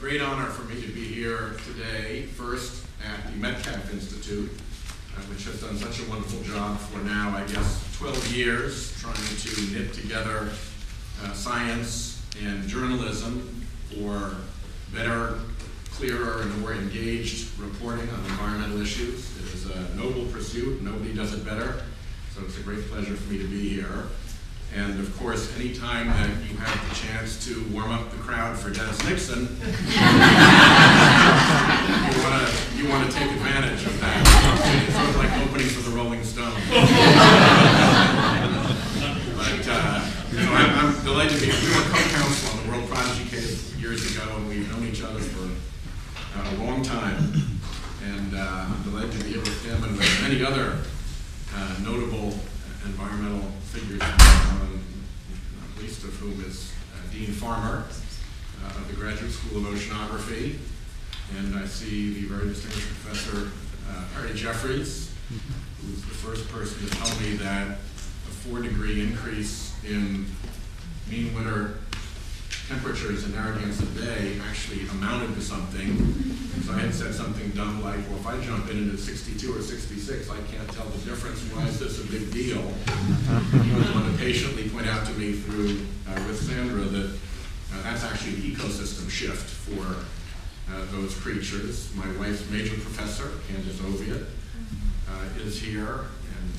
great honor for me to be here today, first at the Metcalf Institute, which has done such a wonderful job for now, I guess, 12 years, trying to knit together science and journalism for better, clearer, and more engaged reporting on environmental issues. It is a noble pursuit. Nobody does it better. So it's a great pleasure for me to be here. And of course, any time that you have the chance to warm up the crowd for Dennis Nixon, you want to take advantage of that. It's sort of like opening for the Rolling Stones. But I'm delighted to be here. We were co-counsel on the World Prodigy case years ago, and we've known each other for a long time. And I'm delighted to be here with him and with many other notable environmental figures, not least of whom is Dean Farmer of the Graduate School of Oceanography. And I see the very distinguished Professor Harry Jeffries, who's the first person to tell me that a 4-degree increase in mean winter temperatures in Narragansett Bay actually amounted to something. So I had said something dumb like, well, if I jump into 62 or 66, I can't tell the difference. Why is this a big deal? He was going to patiently point out to me through, with Sandra, that that's actually an ecosystem shift for those creatures. My wife's major professor, Candace Oviatt, is here, and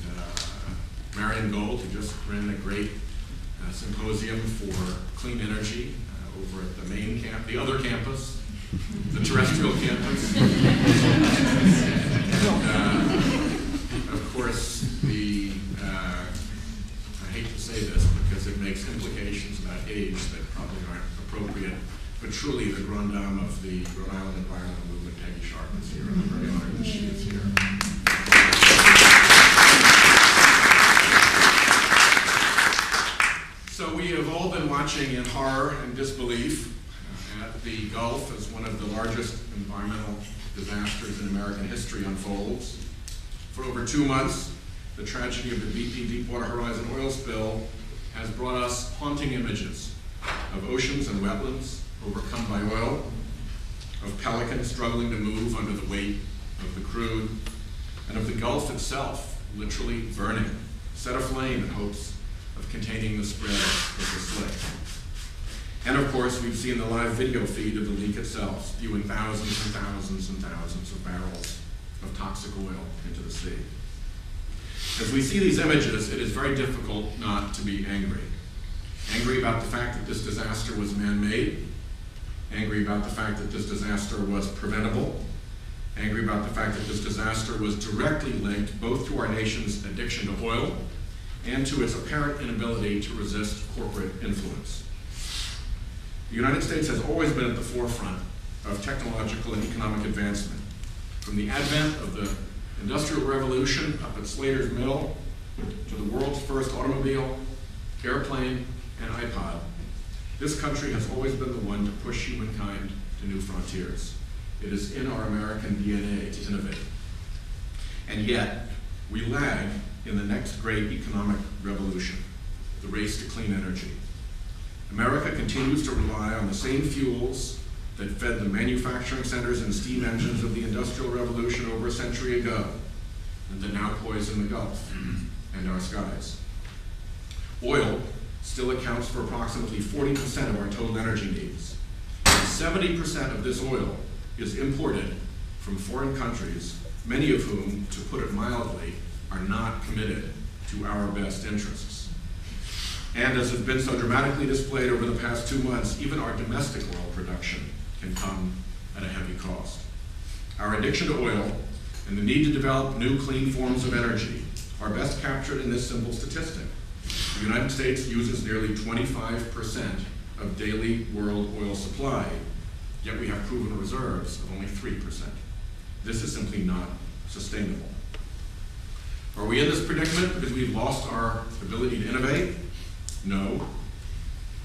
Marion Gold, who just ran a great symposium for clean energy over at the main camp, the other campus, the terrestrial campus. And, of course, I hate to say this because it makes implications about age that probably aren't appropriate, but truly the grande dame of the Rhode Island environmental movement, Peggy Sharp, is here. I'm very honored that she is here. So we have all been watching in horror and disbelief at the Gulf as one of the largest environmental disasters in American history unfolds. For over 2 months, the tragedy of the BP Deepwater Horizon oil spill has brought us haunting images of oceans and wetlands overcome by oil, of pelicans struggling to move under the weight of the crude, and of the Gulf itself literally burning, set aflame in hopes of containing the spread of the slick. And of course, we've seen the live video feed of the leak itself, spewing thousands and thousands and thousands of barrels of toxic oil into the sea. As we see these images, it is very difficult not to be angry. Angry about the fact that this disaster was man-made, angry about the fact that this disaster was preventable, angry about the fact that this disaster was directly linked both to our nation's addiction to oil and to its apparent inability to resist corporate influence. The United States has always been at the forefront of technological and economic advancement. From the advent of the Industrial Revolution up at Slater's Mill to the world's first automobile, airplane, and iPod, this country has always been the one to push humankind to new frontiers. It is in our American DNA to innovate. And yet, we lag in the next great economic revolution, the race to clean energy. America continues to rely on the same fuels that fed the manufacturing centers and steam engines of the Industrial Revolution over a century ago, and that now poison the Gulf and our skies. Oil still accounts for approximately 40% of our total energy needs. 70% of this oil is imported from foreign countries, many of whom, to put it mildly, are not committed to our best interests. And as has been so dramatically displayed over the past 2 months, even our domestic oil production can come at a heavy cost. Our addiction to oil and the need to develop new clean forms of energy are best captured in this simple statistic. The United States uses nearly 25% of daily world oil supply, yet we have proven reserves of only 3%. This is simply not sustainable. Are we in this predicament because we've lost our ability to innovate? No.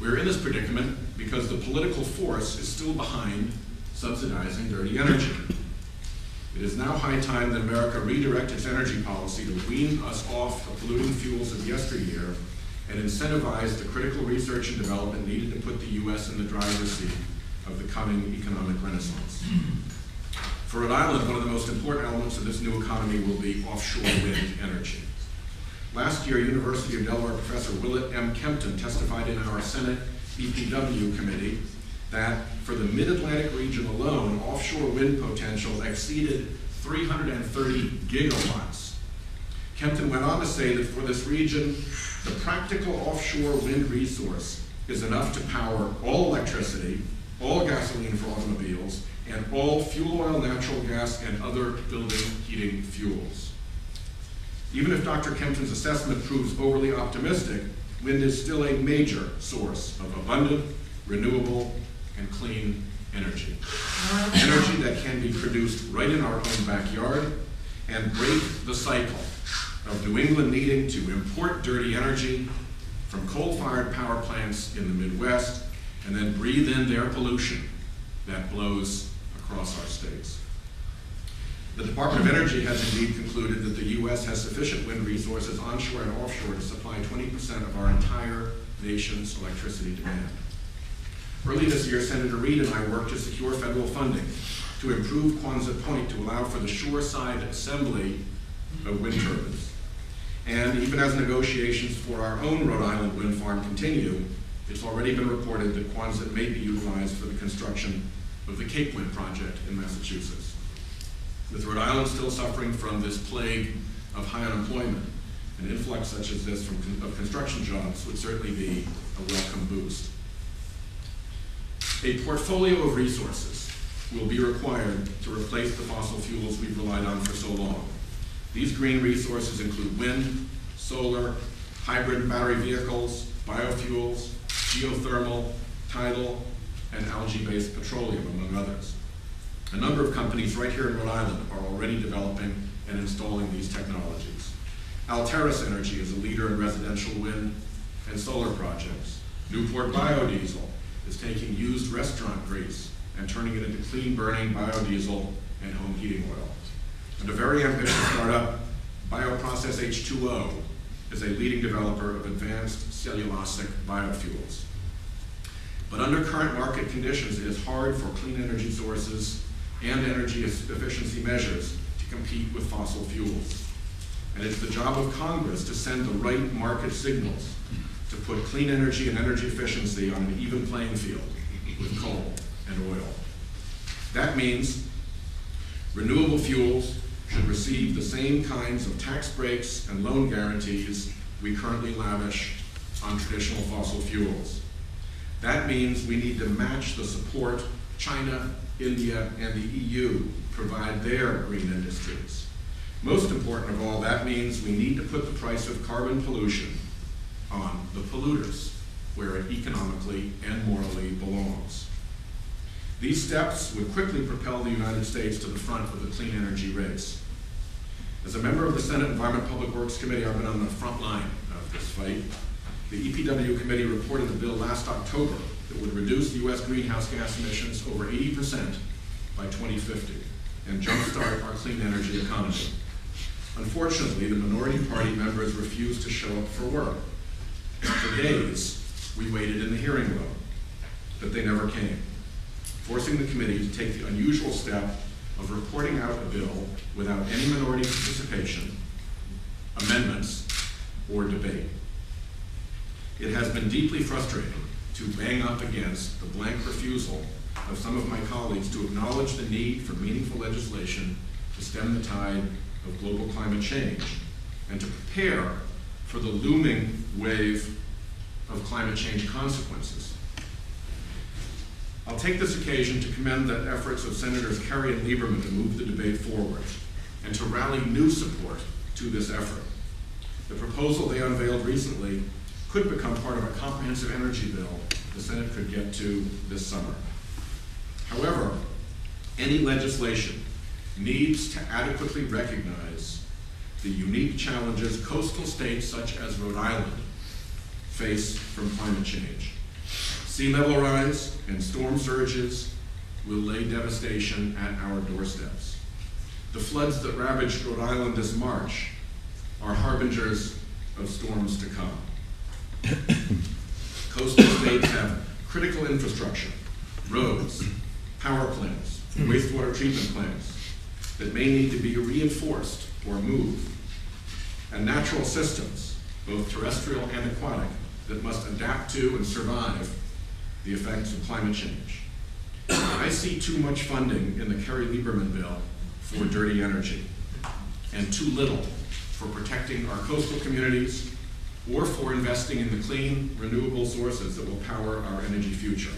We're in this predicament because the political force is still behind subsidizing dirty energy. It is now high time that America redirect its energy policy to wean us off the polluting fuels of yesteryear and incentivize the critical research and development needed to put the U.S. in the driver's seat of the coming economic renaissance. For Rhode Island, one of the most important elements of this new economy will be offshore wind energy. Last year, University of Delaware professor Willett M. Kempton testified in our Senate EPW committee that for the mid-Atlantic region alone, offshore wind potential exceeded 330 gigawatts. Kempton went on to say that for this region, the practical offshore wind resource is enough to power all electricity, all gasoline for automobiles, and all fuel oil, natural gas, and other building heating fuels. Even if Dr. Kempton's assessment proves overly optimistic, wind is still a major source of abundant, renewable, and clean energy. Energy that can be produced right in our own backyard and break the cycle of New England needing to import dirty energy from coal-fired power plants in the Midwest and then breathe in their pollution that blows across our states. The Department of Energy has indeed concluded that the U.S. has sufficient wind resources onshore and offshore to supply 20% of our entire nation's electricity demand. Early this year, Senator Rhode and I worked to secure federal funding to improve Quonset Point to allow for the shoreside assembly of wind turbines. And even as negotiations for our own Rhode Island wind farm continue, it's already been reported that Quonset may be utilized for the construction of the Cape Wind project in Massachusetts. With Rhode Island still suffering from this plague of high unemployment, an influx such as this of construction jobs would certainly be a welcome boost. A portfolio of resources will be required to replace the fossil fuels we've relied on for so long. These green resources include wind, solar, hybrid battery vehicles, biofuels, geothermal, tidal, and algae-based petroleum, among others. A number of companies right here in Rhode Island are already developing and installing these technologies. Alteris Energy is a leader in residential wind and solar projects. Newport Biodiesel is taking used restaurant grease and turning it into clean-burning biodiesel and home heating oil. And a very ambitious startup, Bioprocess H2O, is a leading developer of advanced cellulosic biofuels. But under current market conditions, it is hard for clean energy sources and energy efficiency measures to compete with fossil fuels. And it's the job of Congress to send the right market signals to put clean energy and energy efficiency on an even playing field with coal and oil. That means renewable fuels should receive the same kinds of tax breaks and loan guarantees we currently lavish on traditional fossil fuels. That means we need to match the support China, India, and the EU provide their green industries. Most important of all, that means we need to put the price of carbon pollution on the polluters, where it economically and morally belongs. These steps would quickly propel the United States to the front of the clean energy race. As a member of the Senate Environment Public Works Committee, I've been on the front line of this fight. The EPW committee reported a bill last October that would reduce U.S. greenhouse gas emissions over 80% by 2050 and jumpstart our clean energy economy. Unfortunately, the minority party members refused to show up for work. For days, we waited in the hearing room, but they never came, forcing the committee to take the unusual step of reporting out a bill without any minority participation, amendments, or debate. It has been deeply frustrating to bang up against the blank refusal of some of my colleagues to acknowledge the need for meaningful legislation to stem the tide of global climate change and to prepare for the looming wave of climate change consequences. I'll take this occasion to commend the efforts of Senators Kerry and Lieberman to move the debate forward and to rally new support to this effort. The proposal they unveiled recently could become part of a comprehensive energy bill the Senate could get to this summer. However, any legislation needs to adequately recognize the unique challenges coastal states such as Rhode Island face from climate change. Sea level rise and storm surges will lay devastation at our doorsteps. The floods that ravaged Rhode Island this March are harbingers of storms to come. Coastal states have critical infrastructure roads, power plants, wastewater treatment plants that may need to be reinforced or moved, and natural systems, both terrestrial and aquatic, that must adapt to and survive the effects of climate change. I see too much funding in the Kerry-Lieberman bill for dirty energy, and too little for protecting our coastal communities or for investing in the clean, renewable sources that will power our energy future.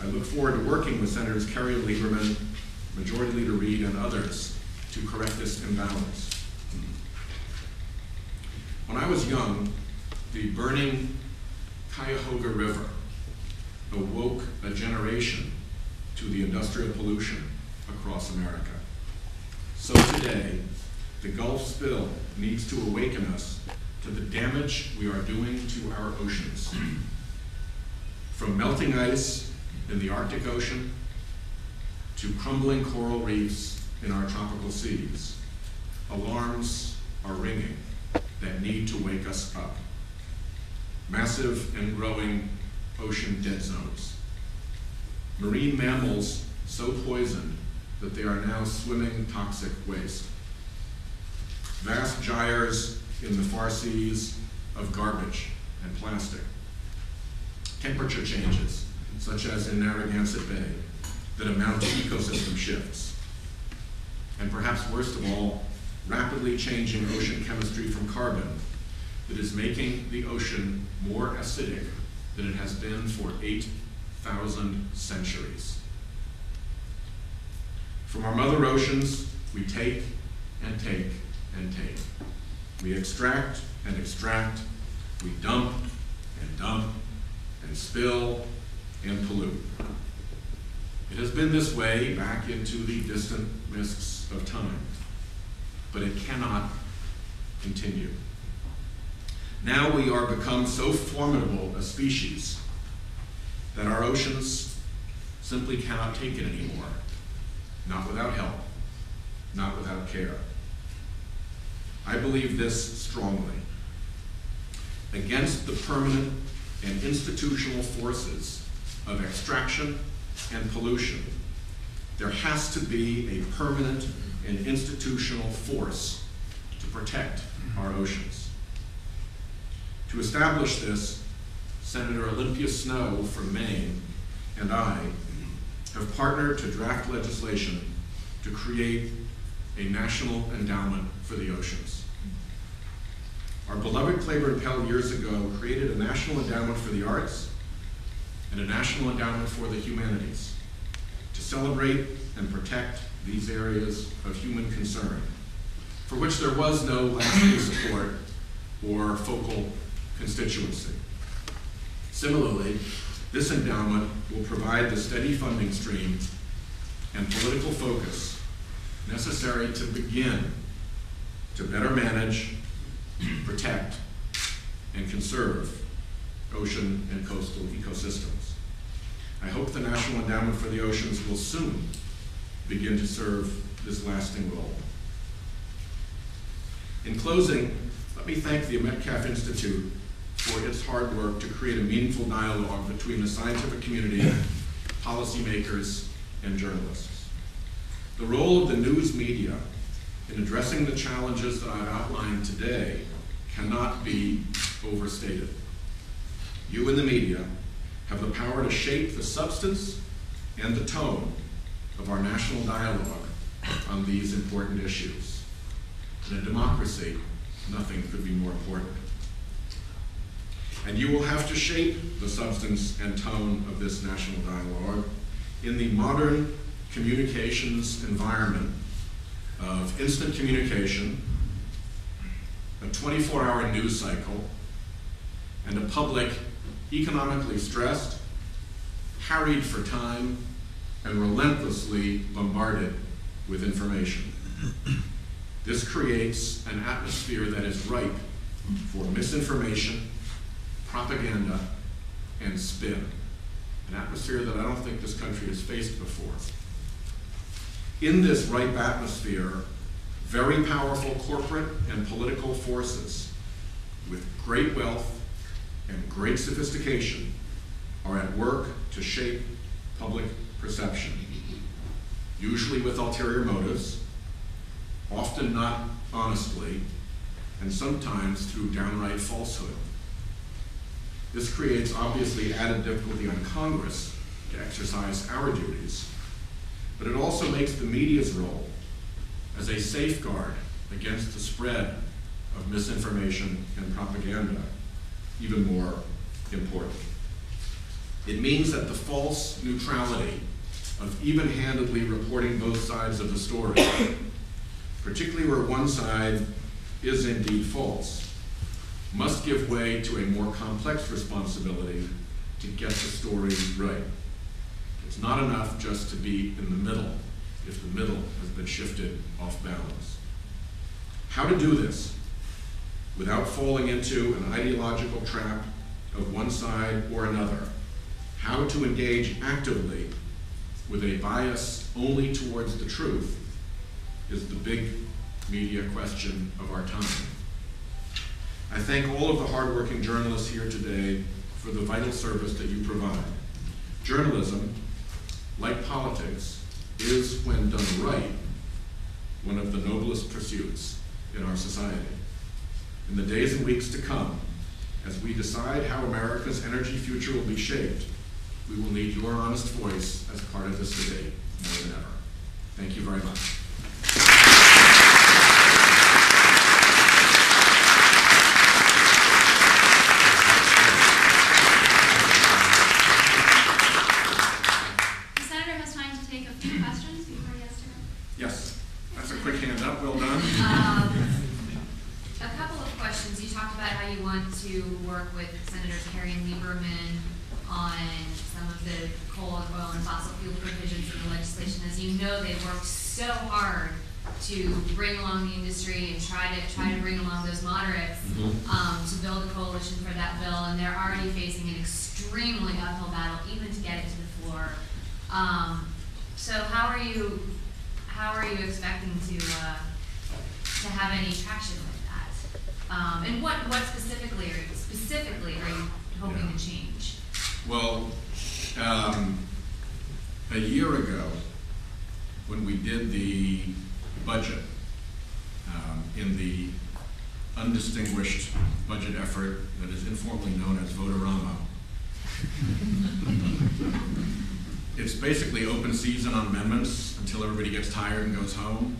I look forward to working with Senators Kerry and Lieberman, Majority Leader Reid, and others to correct this imbalance. When I was young, the burning Cuyahoga River awoke a generation to the industrial pollution across America. So today, the Gulf spill needs to awaken us to the damage we are doing to our oceans. From melting ice in the Arctic Ocean to crumbling coral reefs in our tropical seas, alarms are ringing that need to wake us up. Massive and growing ocean dead zones. Marine mammals so poisoned that they are now swimming toxic waste. Vast gyres in the far seas of garbage and plastic. Temperature changes, such as in Narragansett Bay, that amount to ecosystem shifts. And perhaps worst of all, rapidly changing ocean chemistry from carbon that is making the ocean more acidic than it has been for 8,000 centuries. From our mother oceans, we take and take and take. We extract and extract, we dump and spill and pollute. It has been this way back into the distant mists of time, but it cannot continue. Now we are become so formidable a species that our oceans simply cannot take it anymore, not without help, not without care. I believe this strongly. Against the permanent and institutional forces of extraction and pollution, there has to be a permanent and institutional force to protect our oceans. To establish this, Senator Olympia Snowe from Maine and I have partnered to draft legislation to create a national endowment for the oceans. Our beloved Claiborne Pell years ago created a national endowment for the arts and a national endowment for the humanities to celebrate and protect these areas of human concern, for which there was no lasting support or focal constituency. Similarly, this endowment will provide the steady funding stream and political focus necessary to begin to better manage, protect, and conserve ocean and coastal ecosystems. I hope the National Endowment for the Oceans will soon begin to serve this lasting role. In closing, let me thank the Metcalf Institute for its hard work to create a meaningful dialogue between the scientific community, policymakers, and journalists. The role of the news media in addressing the challenges that I've outlined today cannot be overstated. You in the media have the power to shape the substance and the tone of our national dialogue on these important issues. In a democracy, nothing could be more important. And you will have to shape the substance and tone of this national dialogue in the modern communications environment of instant communication, a 24-hour news cycle, and a public economically stressed, harried for time, and relentlessly bombarded with information. This creates an atmosphere that is ripe for misinformation, propaganda, and spin. An atmosphere that I don't think this country has faced before. In this ripe atmosphere, very powerful corporate and political forces with great wealth and great sophistication are at work to shape public perception, usually with ulterior motives, often not honestly, and sometimes through downright falsehood. This creates obviously added difficulty on Congress to exercise our duties, but it also makes the media's role as a safeguard against the spread of misinformation and propaganda even more important. It means that the false neutrality of even-handedly reporting both sides of the story, particularly where one side is indeed false, must give way to a more complex responsibility to get the story right. It's not enough just to be in the middle if the middle has been shifted off balance. How to do this without falling into an ideological trap of one side or another. How to engage actively with a bias only towards the truth is the big media question of our time. I thank all of the hardworking journalists here today for the vital service that you provide. Journalism, like politics, is, when done right, one of the noblest pursuits in our society. In the days and weeks to come, as we decide how America's energy future will be shaped, we will need your honest voice as part of this debate more than ever. Thank you very much. The Senator has time to take a few questions before he has to go. Yes, that's a quick hand up, well done. A couple of questions. You talked about how you want to work with Senators Kerry and Lieberman on some of the coal, oil, and fossil fuel provisions in the legislation. As you know, they've worked so hard to bring along the industry and try to bring along those moderates to build a coalition for that bill, and they're already facing an extremely uphill battle even to get it to the floor. So how are you expecting to have any traction with that? And what specifically are you hoping to change? Well, a year ago, when we did the budget in the undistinguished budget effort that is informally known as Votorama, it's basically open season on amendments until everybody gets tired and goes home.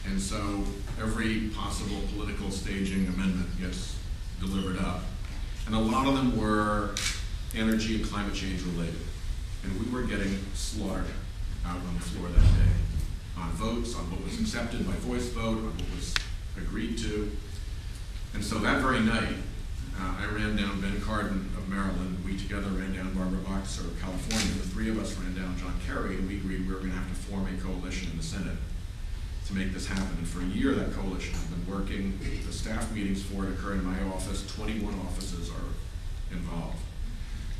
And so every possible political staging amendment gets delivered up. And a lot of them were energy and climate change related. And we were getting slaughtered out on the floor that day on votes, on what was accepted by voice vote, on what was agreed to. And so that very night, I ran down Ben Cardin of Maryland. We together ran down Barbara Boxer of California. The three of us ran down John Kerry, and we agreed we were going to have to form a coalition in the Senate to make this happen. And for a year, that coalition has been working. The staff meetings for it occur in my office. 21 offices are involved.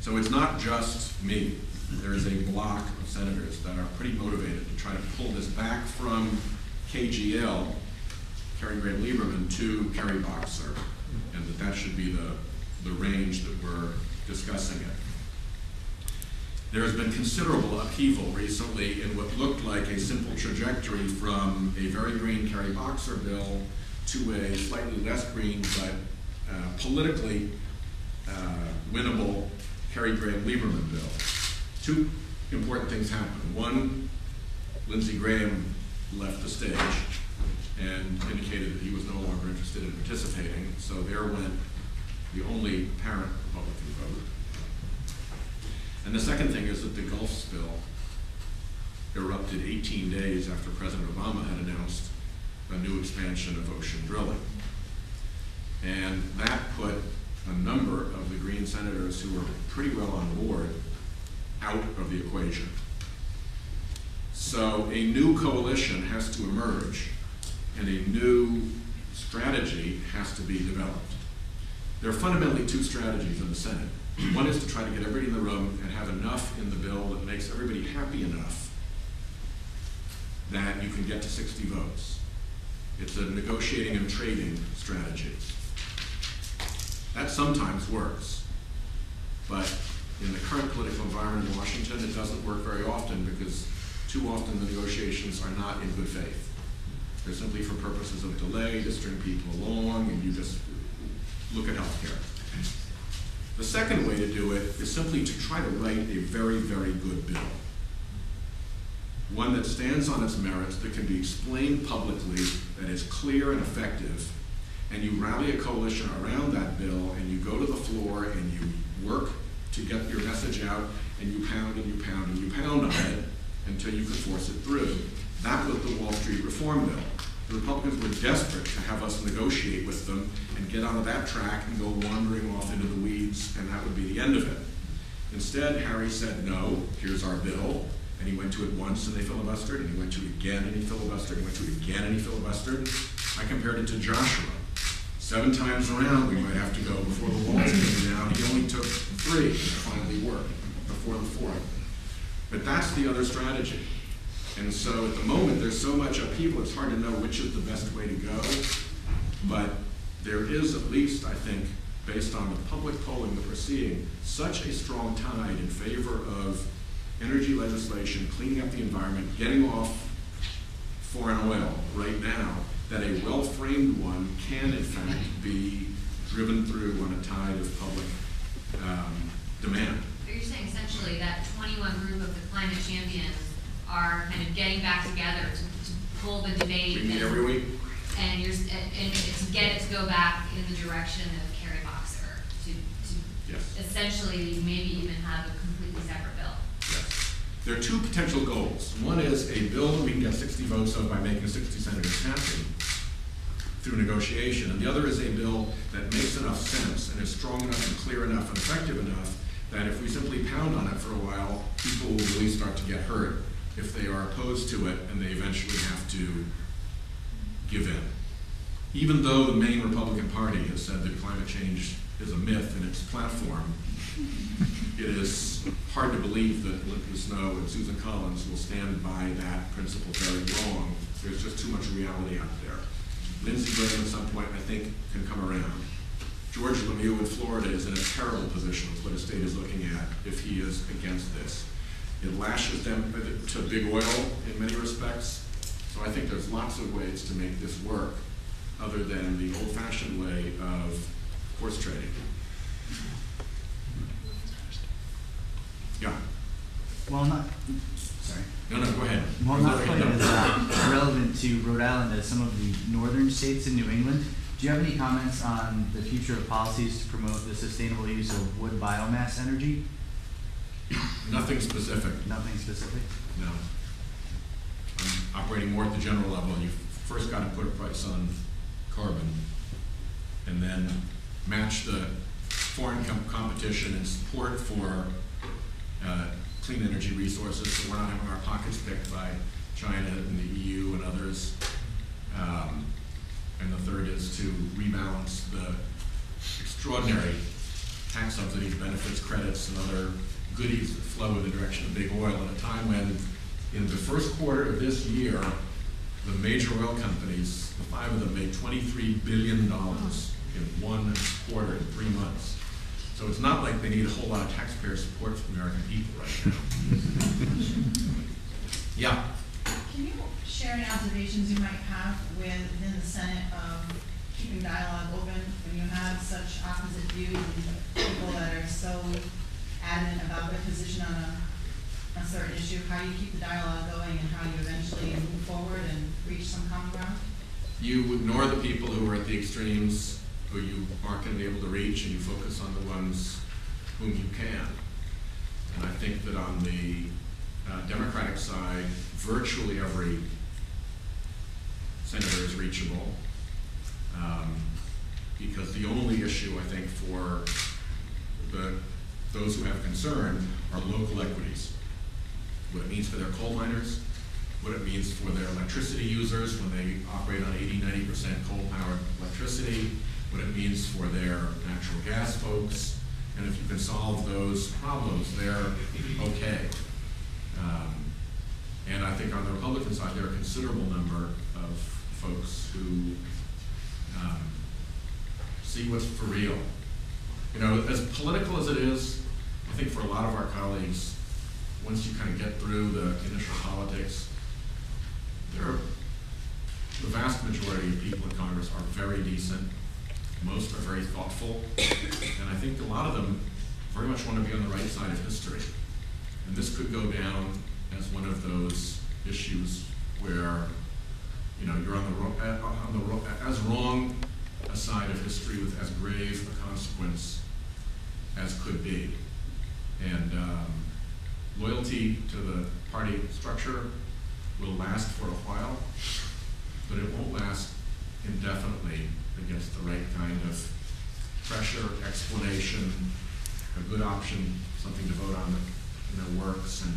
So it's not just me. There is a block of senators that are pretty motivated to try to pull this back from KGL, Kerry Graham Lieberman, to Kerry Boxer, and that should be the range that we're discussing it. There has been considerable upheaval recently in what looked like a simple trajectory from a very green Kerry Boxer bill to a slightly less green but politically winnable Kerry Graham Lieberman bill. Two important things happened. One, Lindsey Graham left the stage and indicated that he was no longer interested in participating, so there went the only apparent Republican vote. And the second thing is that the Gulf spill erupted 18 days after President Obama had announced a new expansion of ocean drilling. And that put a number of the Green senators who were pretty well on board out of the equation. So a new coalition has to emerge and a new strategy has to be developed. There are fundamentally two strategies in the Senate. One is to try to get everybody in the room and have enough in the bill that makes everybody happy enough that you can get to 60 votes. It's a negotiating and trading strategy. That sometimes works, but in the current political environment in Washington, it doesn't work very often because too often the negotiations are not in good faith. They're simply for purposes of delay, to string people along, and you just look at healthcare. The second way to do it is simply to try to write a very, very good bill. One that stands on its merits, that can be explained publicly, that is clear and effective, and you rally a coalition around that bill, and you go to the floor, and you work to get your message out, and you pound and you pound and you pound on it until you can force it through. That was the Wall Street Reform Bill. The Republicans were desperate to have us negotiate with them and get onto that track and go wandering off into the weeds, and that would be the end of it. Instead, Harry said, no, here's our bill, and he went to it once and they filibustered, and he went to it again and he filibustered, and he went to it again and he filibustered. I compared it to Joshua. 7 times around we might have to go before the walls came down. He only took 3 and it finally worked before the 4th. But that's the other strategy. And so at the moment, there's so much upheaval, it's hard to know which is the best way to go. But there is, at least, I think, based on the public polling that we're seeing, such a strong tide in favor of energy legislation, cleaning up the environment, getting off foreign oil right now, that a well-framed one can, in fact, be driven through on a tide of public demand. But you're saying essentially that 21 group of the climate champions are kind of getting back together to pull the debate. We meet every week. And to get it to go back in the direction of Kerry Boxer, to yes. essentially maybe even have a completely separate bill. Yes. There are 2 potential goals. One is a bill that we can get 60 votes of by making 60 senators happy through negotiation, and the other is a bill that makes enough sense and is strong enough and clear enough and effective enough that if we simply pound on it for a while, people will really start to get hurt if they are opposed to it and they eventually have to give in. Even though the main Republican Party has said that climate change is a myth in its platform, it is hard to believe that Olympia Snow and Susan Collins will stand by that principle very long. There's just too much reality out there. Lindsey Graham at some point, I think, can come around. George Lemieux in Florida is in a terrible position with what his state is looking at if he is against this. It lashes them to big oil in many respects. So I think there's lots of ways to make this work other than the old-fashioned way of horse trading. Yeah? Well, not, sorry. No, go ahead. Well, not quite as relevant to Rhode Island as some of the northern states in New England. Do you have any comments on the future of policies to promote the sustainable use of wood biomass energy? Nothing specific. Nothing specific? No. I'm operating more at the general level. You've first got to put a price on carbon and then match the foreign competition and support for clean energy resources so we're not having our pockets picked by China and the EU and others. And the third is to rebalance the extraordinary tax subsidies, benefits, credits, and other goodies that flow in the direction of big oil at a time when, in the first quarter of this year, the major oil companies, the 5 of them, made $23 billion in 1 quarter, in 3 months. So it's not like they need a whole lot of taxpayer support from the American people right now. Yeah. Can you share any observations you might have within the Senate of keeping dialogue open when you have such opposite views and people that are so adamant about their position on a certain issue? How do you keep the dialogue going and how you eventually move forward and reach some common ground? You ignore the people who are at the extremes, who you aren't going to be able to reach, and you focus on the ones whom you can. And I think that on the Democratic side, virtually every senator is reachable, because the only issue, I think, for those who have concern are local equities. What it means for their coal miners, what it means for their electricity users when they operate on 80–90% coal-powered electricity, what it means for their natural gas folks, and if you can solve those problems, they're okay. And I think on the Republican side, there are a considerable number of folks who see what's for real. You know, as political as it is, I think for a lot of our colleagues, once you kind of get through the initial politics, the vast majority of people in Congress are very decent. Most are very thoughtful. And I think a lot of them very much want to be on the right side of history. And this could go down as one of those issues where, you know, you're as wrong a side of history with as grave a consequence as could be. And loyalty to the party structure will last for a while, but it won't last indefinitely against the right kind of pressure, explanation, a good option, something to vote on that, you know, works, and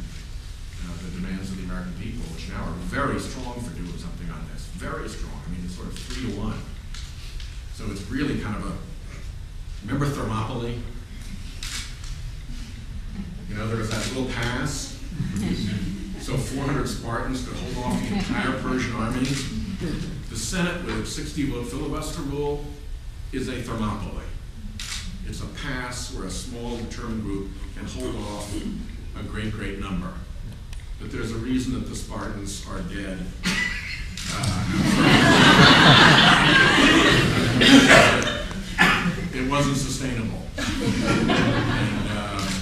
the demands of the American people, which now are very strong for doing something on this. Very strong. I mean, it's sort of 3-1. So it's really kind of a, remember Thermopylae? You know, there was that little pass. So 400 Spartans could hold off the entire Persian army. The Senate, with its 60-vote filibuster rule, is a Thermopylae. It's a pass where a small, determined group can hold off a great, great number. But there's a reason that the Spartans are dead. It wasn't sustainable.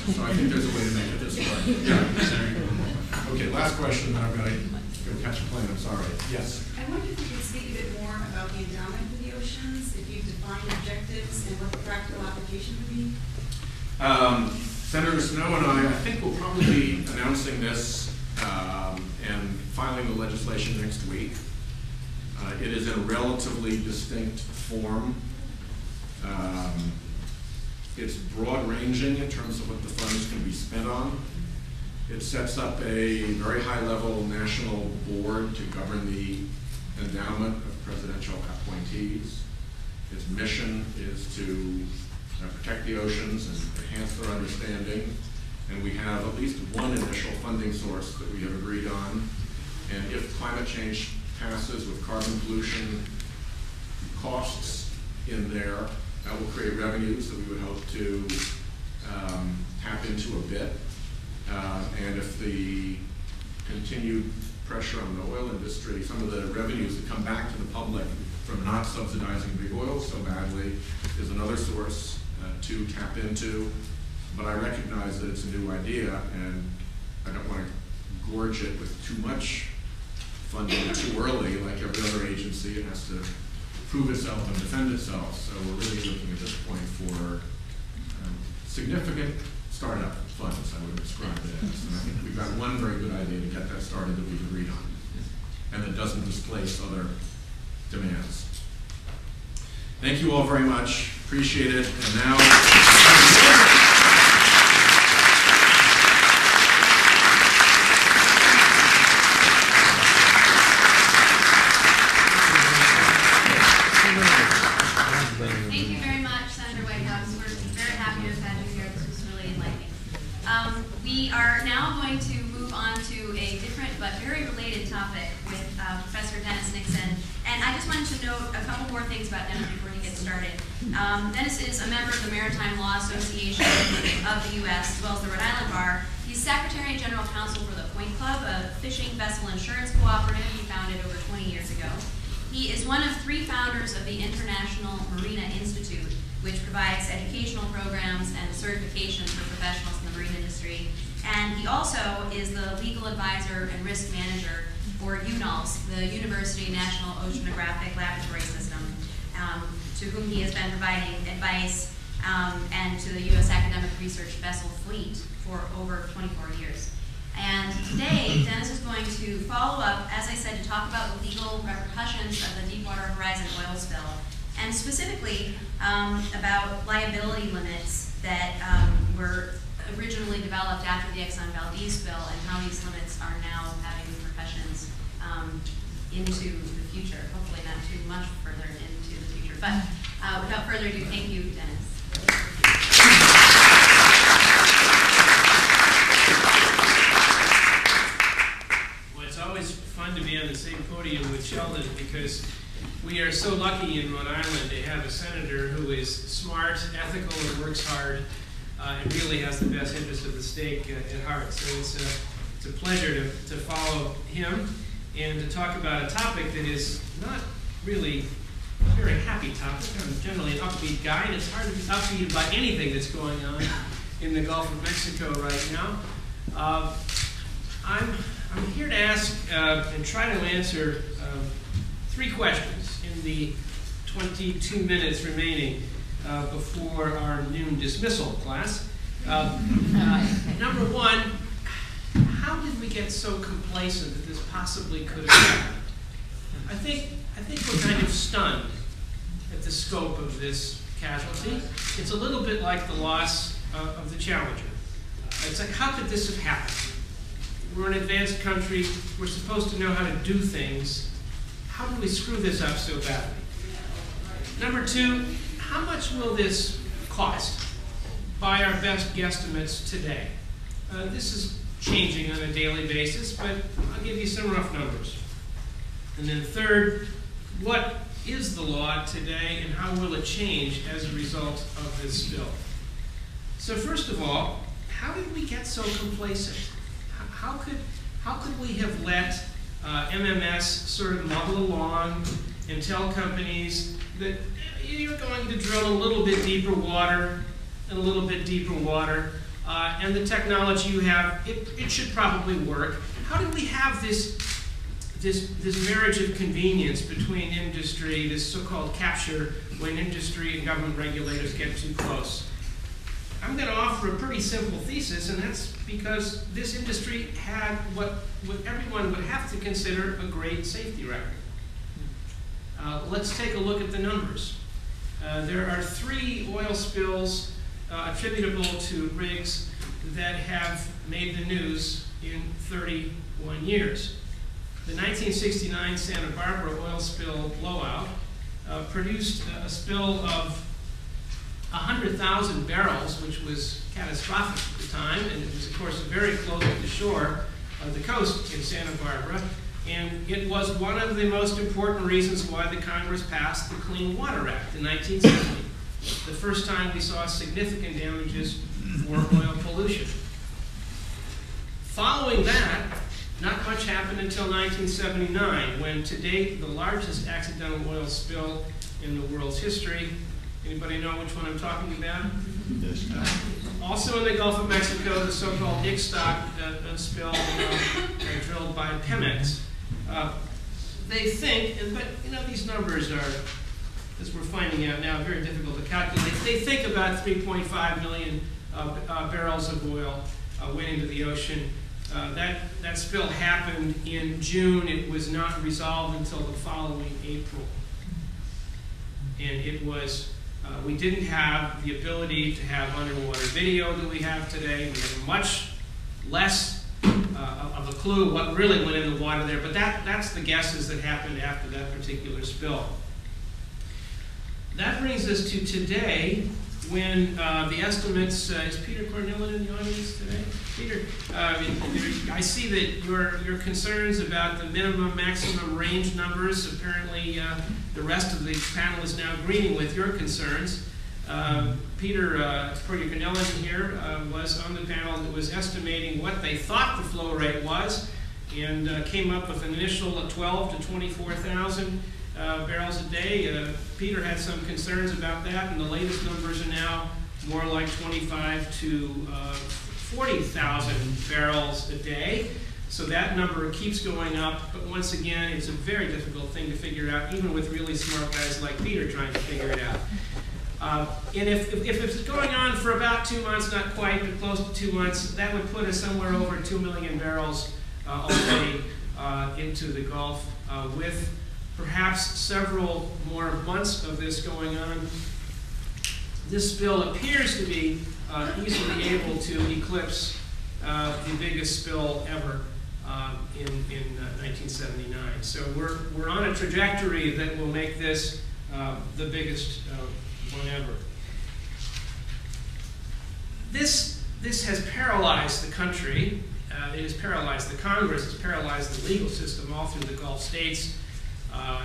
And so I think there's a way to make it this way. Yeah. Okay, last question, then I've got to go catch a plane. I'm sorry. Yes? I wonder if you could speak a bit more about the endowment for the oceans, if you've defined objectives and what the practical application would be. Senator Snowe and I think we'll probably be announcing this and filing the legislation next week. It is in a relatively distinct form. It's broad-ranging in terms of what the funds can be spent on. It sets up a very high-level national board to govern the endowment of presidential appointees. Its mission is to protect the oceans and enhance their understanding. And we have at least one initial funding source that we have agreed on. And if climate change passes with carbon pollution costs in there, that will create revenues that we would hope to tap into a bit. And if the continued pressure on the oil industry, some of the revenues that come back to the public from not subsidizing big oil so badly is another source to tap into. But I recognize that it's a new idea, and I don't want to gorge it with too much funding too early. Like every other agency, it has to prove itself and defend itself. So we're really looking at this point for significant startup funds, I would describe it as. And I think we've got one very good idea to get that started that we've agreed on, and that doesn't displace other demands. Thank you all very much. Appreciate it. And now. Thank you very much, Senator Whitehouse. We're very happy to have had you here. This was really enlightening. We are now going to move on to a different but very related topic with Professor Dennis Nixon. And I just wanted to note a couple more things about Dennis before he gets started. Dennis is a member of the Maritime Law Association of the U.S., as well as the Rhode Island Bar. He's Secretary and General Counsel for the Point Club, a fishing vessel insurance cooperative he founded over 20 years ago. He is one of 3 founders of the International Marina Institute, which provides educational programs and certifications for professionals in the marine industry. And he also is the legal advisor and risk manager for UNALS, the University National Oceanographic Laboratory System, to whom he has been providing advice and to the U.S. academic research vessel fleet for over 24 years. And today, Dennis is going to follow up, as I said, to talk about the legal repercussions of the Deepwater Horizon oil spill, and specifically about liability limits that were originally developed after the Exxon Valdez spill, and how these limits are now having repercussions into the future. Hopefully not too much further into the future. But without further ado, thank you, Dennis. It's always fun to be on the same podium with Sheldon, because we are so lucky in Rhode Island to have a senator who is smart, ethical, and works hard. and really has the best interest of the state at heart. So it's a pleasure to follow him and to talk about a topic that is not really a very happy topic. I'm generally an upbeat guy, and it's hard to be upbeat about anything that's going on in the Gulf of Mexico right now. I'm here to ask and try to answer 3 questions in the 22 minutes remaining before our noon dismissal class. Number 1, how did we get so complacent that this possibly could have happened? I think we're kind of stunned at the scope of this casualty. It's a little bit like the loss of the Challenger. It's like, how could this have happened? We're an advanced country. We're supposed to know how to do things. How did we screw this up so badly? Number 2, how much will this cost by our best guesstimates today? This is changing on a daily basis, but I'll give you some rough numbers. And then 3rd, what is the law today and how will it change as a result of this spill? So first of all, how did we get so complacent? How could we have let MMS sort of muddle along and tell companies that you're going to drill a little bit deeper water and a little bit deeper water, and the technology you have, it should probably work. How did we have this marriage of convenience between industry, this so-called capture, when industry and government regulators get too close? I'm going to offer a pretty simple thesis, and that's because this industry had what everyone would have to consider a great safety record. Let's take a look at the numbers. There are 3 oil spills attributable to rigs that have made the news in 31 years. The 1969 Santa Barbara oil spill blowout produced a spill of 100,000 barrels, which was catastrophic at the time, and it was, of course, very close to the shore of the coast in Santa Barbara, and it was one of the most important reasons why the Congress passed the Clean Water Act in 1970, the first time we saw significant damages for oil pollution. Following that, not much happened until 1979, when to date the largest accidental oil spill in the world's history. Anybody know which one I'm talking about? Yes, no. Also in the Gulf of Mexico, the so-called Ixtoc spill drilled by Pemex. They think, but these numbers are, as we're finding out now, very difficult to calculate. They think about 3.5 million barrels of oil went into the ocean. That spill happened in June. It was not resolved until the following April. And it was, we didn't have the ability to have underwater video that we have today. We have much less of a clue what really went in the water there, but that's the guesses that happened after that particular spill. That brings us to today, when the estimates, is Peter Cornillon in the audience today? Peter, I see that your concerns about the minimum, maximum range numbers, apparently the rest of the panel is now agreeing with your concerns. Peter Cornillon here was on the panel that was estimating what they thought the flow rate was, and came up with an initial 12 to 24,000 barrels a day. Peter had some concerns about that, and the latest numbers are now more like 25 to 40,000 barrels a day. So that number keeps going up, but once again, it's a very difficult thing to figure out, even with really smart guys like Peter trying to figure it out. And if it's going on for about 2 months, not quite, but close to 2 months, that would put us somewhere over 2 million barrels already into the Gulf, with perhaps several more months of this going on. This spill appears to be easily able to eclipse the biggest spill ever in 1979. So we're on a trajectory that will make this the biggest one ever. This has paralyzed the country. It has paralyzed the Congress. It's paralyzed the legal system all through the Gulf states.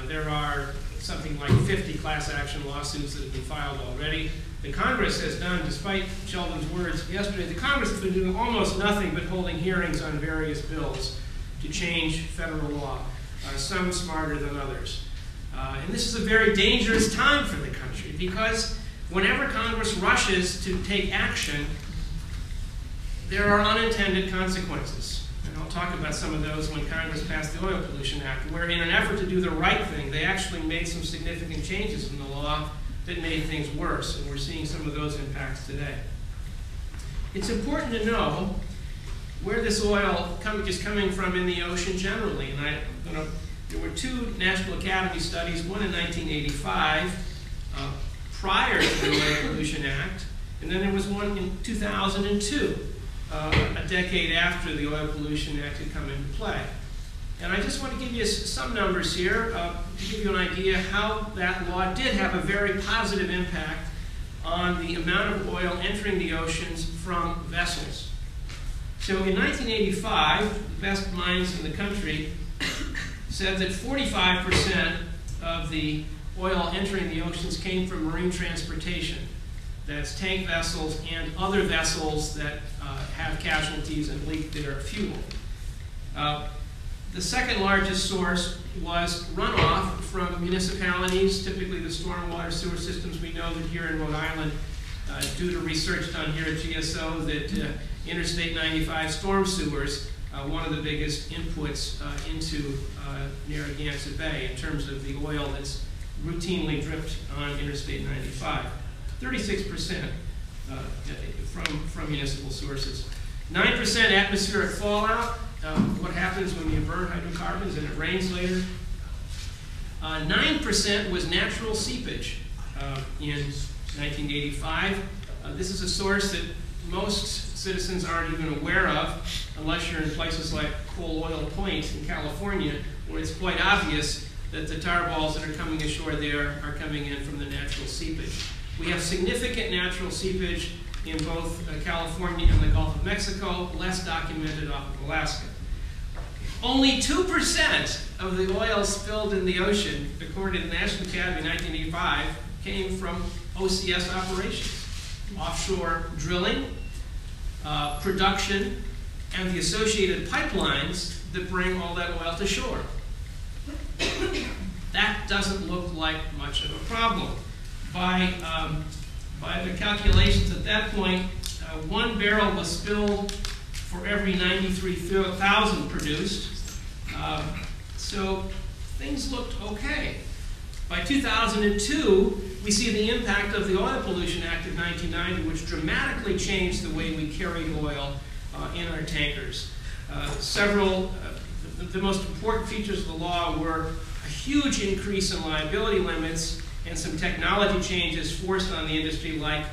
There are something like 50 class action lawsuits that have been filed already. The Congress has done, despite Sheldon's words yesterday, the Congress has been doing almost nothing but holding hearings on various bills to change federal law, some smarter than others. And this is a very dangerous time for the country, because whenever Congress rushes to take action, there are unintended consequences. And I'll talk about some of those when Congress passed the Oil Pollution Act, where in an effort to do the right thing, they actually made some significant changes in the law that made things worse, and we're seeing some of those impacts today. It's important to know where this oil is coming from in the ocean generally. And there were two National Academy studies, one in 1985, prior to the Oil Pollution Act, and then there was one in 2002, a decade after the Oil Pollution Act had come into play. And I just want to give you some numbers here to give you an idea how that law did have a very positive impact on the amount of oil entering the oceans from vessels. So in 1985, the best minds in the country said that 45% of the oil entering the oceans came from marine transportation. That's tank vessels and other vessels that have casualties and leak their fuel. The second largest source was runoff from municipalities, typically the stormwater sewer systems. We know that here in Rhode Island, due to research done here at GSO, that Interstate 95 storm sewers, one of the biggest inputs into Narragansett Bay in terms of the oil that's routinely dripped on Interstate 95. 36% from municipal sources. 9% atmospheric fallout. What happens when you burn hydrocarbons and it rains later? 9% was natural seepage in 1985. This is a source that most citizens aren't even aware of, unless you're in places like Coal Oil Point in California, where it's quite obvious that the tar balls that are coming ashore there are coming in from the natural seepage. We have significant natural seepage in both California and the Gulf of Mexico, less documented off of Alaska. Only 2% of the oil spilled in the ocean, according to the National Academy in 1985, came from OCS operations. Offshore drilling, production, and the associated pipelines that bring all that oil to shore. That doesn't look like much of a problem. By the calculations at that point, 1 barrel was spilled for every 93,000 produced. So things looked okay. By 2002, we see the impact of the Oil Pollution Act of 1990, which dramatically changed the way we carried oil in our tankers. The most important features of the law were a huge increase in liability limits and some technology changes forced on the industry, like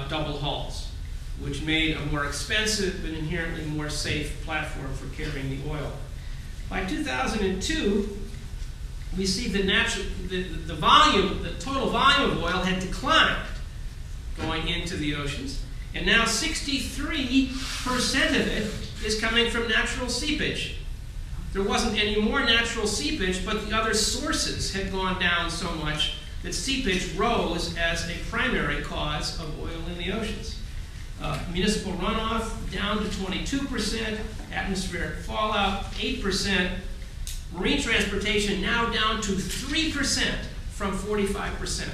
double hulls, which made a more expensive but inherently more safe platform for carrying the oil. By 2002, we see the total volume of oil had declined going into the oceans, and now 63% of it is coming from natural seepage. There wasn't any more natural seepage, but the other sources had gone down so much that seepage rose as a primary cause of oil in the oceans. Municipal runoff down to 22%, atmospheric fallout 8%, marine transportation now down to 3% from 45%,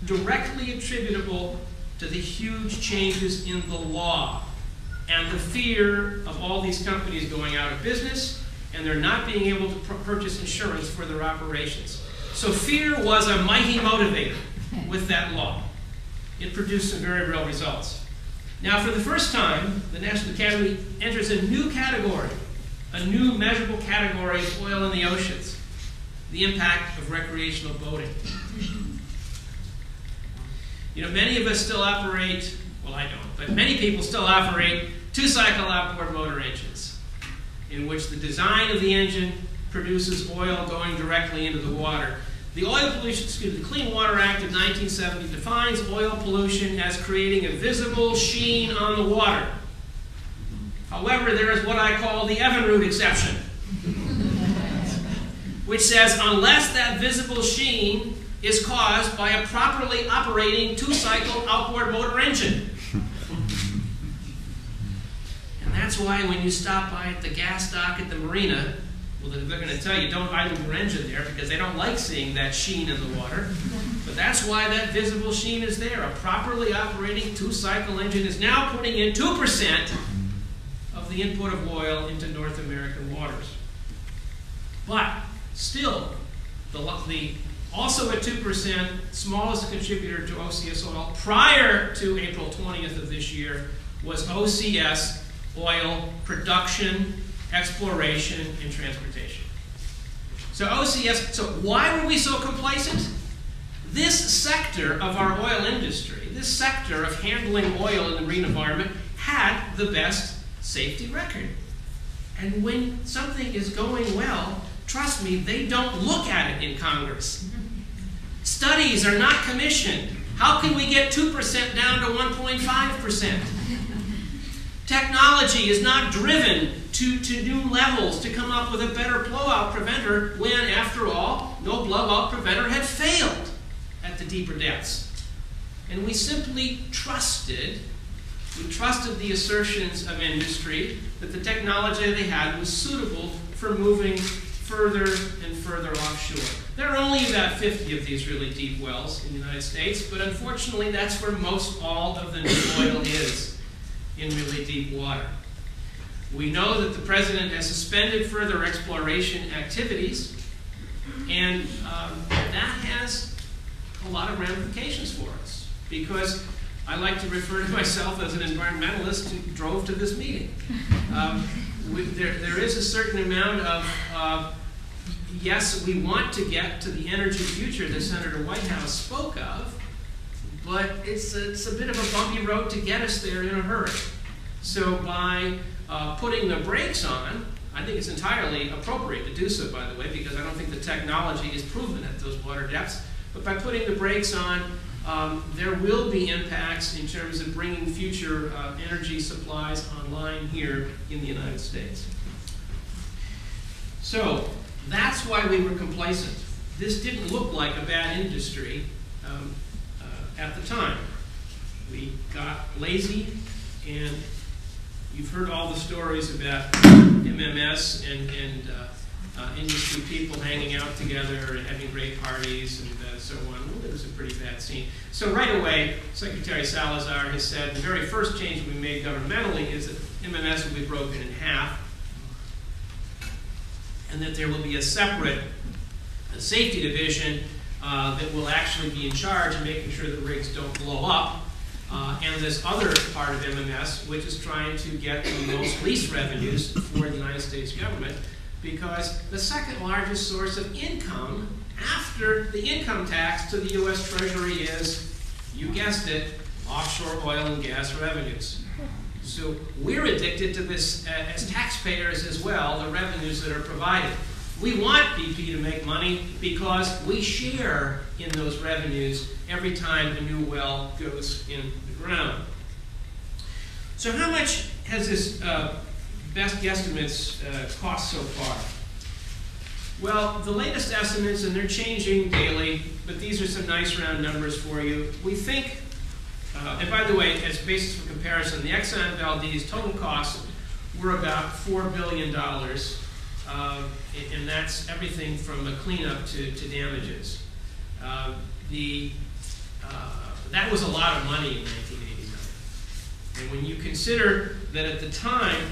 directly attributable to the huge changes in the law and the fear of all these companies going out of business and they're not being able to purchase insurance for their operations. So fear was a mighty motivator with that law. It produced some very real results. Now, for the first time, the National Academy enters a new category, a new measurable category of oil in the oceans, the impact of recreational boating. You know, many of us still operate, well, I don't, but many people still operate two-cycle outboard motor engines, in which the design of the engine produces oil going directly into the water. The the Clean Water Act of 1970 defines oil pollution as creating a visible sheen on the water. However, there is what I call the Evinrude exception. which says, unless that visible sheen is caused by a properly operating two-cycle outboard motor engine. And that's why when you stop by at the gas dock at the marina, well, they're going to tell you don't idle your engine there because they don't like seeing that sheen in the water. But that's why that visible sheen is there. A properly operating two-cycle engine is now putting in 2% of the input of oil into North American waters. But still, also at 2%, smallest contributor to OCS oil prior to April 20th of this year was OCS oil production, exploration, and transportation. So OCS, so why were we so complacent? This sector of our oil industry, this sector of handling oil in the marine environment had the best safety record. And when something is going well, trust me, they don't look at it in Congress. Studies are not commissioned. How can we get 2% down to 1.5%? Technology is not driven to new levels to come up with a better blowout preventer when, after all, no blowout preventer had failed at the deeper depths. And we simply trusted the assertions of industry that the technology they had was suitable for moving further and further offshore. There are only about 50 of these really deep wells in the United States, but unfortunately that's where most all of the new oil is, in really deep water. We know that the President has suspended further exploration activities, and that has a lot of ramifications for us, because I like to refer to myself as an environmentalist who drove to this meeting. There is a certain amount of, yes, we want to get to the energy future that Senator Whitehouse spoke of, but it's a bit of a bumpy road to get us there in a hurry. So by putting the brakes on, I think it's entirely appropriate to do so, by the way, because I don't think the technology is proven at those water depths, but by putting the brakes on, there will be impacts in terms of bringing future energy supplies online here in the United States. So that's why we were complacent. This didn't look like a bad industry at the time. We got lazy, and you've heard all the stories about MMS and industry people hanging out together and having great parties and so on. Well, it was a pretty bad scene. So right away, Secretary Salazar has said the very first change we made governmentally is that MMS will be broken in half, and that there will be a separate safety division that will actually be in charge of making sure that rigs don't blow up. And this other part of MMS, which is trying to get the most lease revenues for the United States government, because the second largest source of income after the income tax to the U.S. Treasury is, you guessed it, offshore oil and gas revenues. So we're addicted to this as taxpayers as well, the revenues that are provided. We want BP to make money because we share in those revenues every time a new well goes in the ground. So how much has this best guesstimates cost so far? Well, the latest estimates, and they're changing daily, but these are some nice round numbers for you. We think, and by the way, as a basis for comparison, the Exxon Valdez total costs were about $4 billion, and that's everything from a cleanup to damages. That was a lot of money in 1989. And when you consider that at the time,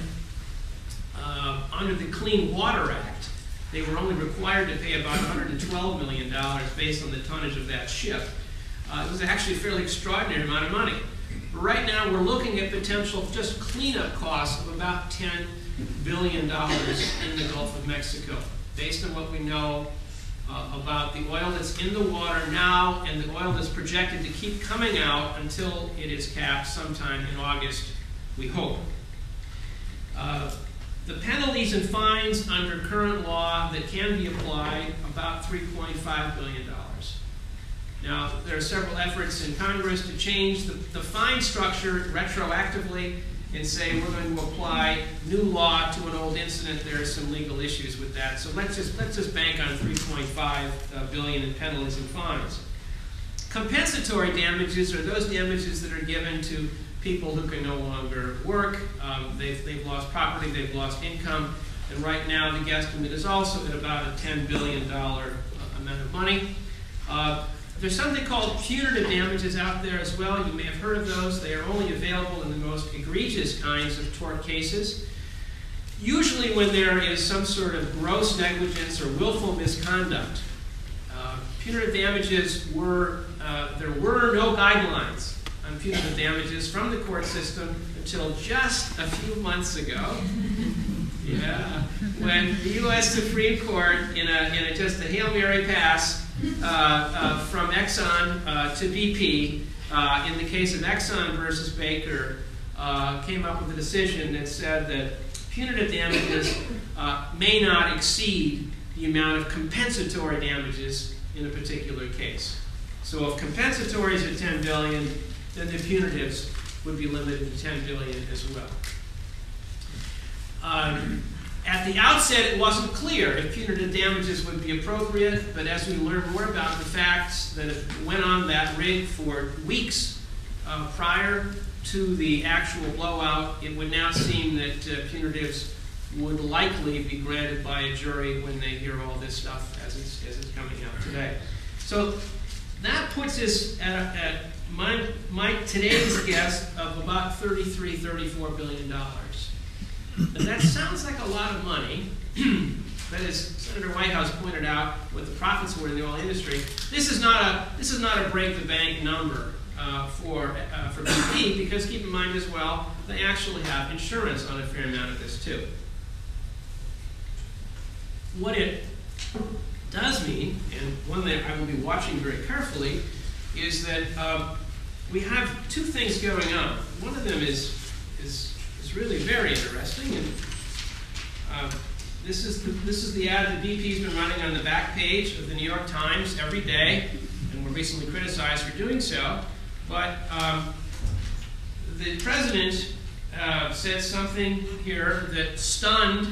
under the Clean Water Act, they were only required to pay about $112 million based on the tonnage of that ship. It was actually a fairly extraordinary amount of money. But right now, we're looking at potential just cleanup costs of about $10 billion in the Gulf of Mexico, based on what we know about the oil that's in the water now and the oil that's projected to keep coming out until it is capped sometime in August, we hope. The penalties and fines under current law that can be applied, about $3.5 billion. Now, there are several efforts in Congress to change the fine structure retroactively, and say we're going to apply new law to an old incident, there are some legal issues with that. So let's just bank on $3.5 billion in penalties and fines. Compensatory damages are those damages that are given to people who can no longer work. They've lost property, they've lost income, and right now the guesstimate is also at about a $10 billion amount of money. There's something called punitive damages out there as well. You may have heard of those. They are only available in the most egregious kinds of tort cases. Usually when there is some sort of gross negligence or willful misconduct. Punitive damages were, there were no guidelines on punitive damages from the court system until just a few months ago. Yeah, when the U.S. Supreme Court, in just a Hail Mary pass from Exxon to BP, in the case of Exxon versus Baker, came up with a decision that said that punitive damages may not exceed the amount of compensatory damages in a particular case. So if compensatory is at $10 billion, then the punitives would be limited to $10 billion as well. At the outset, it wasn't clear if punitive damages would be appropriate, but as we learn more about the facts that it went on that rig for weeks prior to the actual blowout, it would now seem that punitives would likely be granted by a jury when they hear all this stuff as it's coming out today. So that puts us at my today's guess of about $34 billion. And that sounds like a lot of money. But as Senator Whitehouse pointed out, what the profits were in the oil industry, this is not a break the bank number for BP, because keep in mind as well, they actually have insurance on a fair amount of this too. What it does mean, and one that I will be watching very carefully, is that we have two things going on. One of them is really very interesting, and this is the ad that BP's been running on the back page of the New York Times every day, and we're recently criticized for doing so. But the president said something here that stunned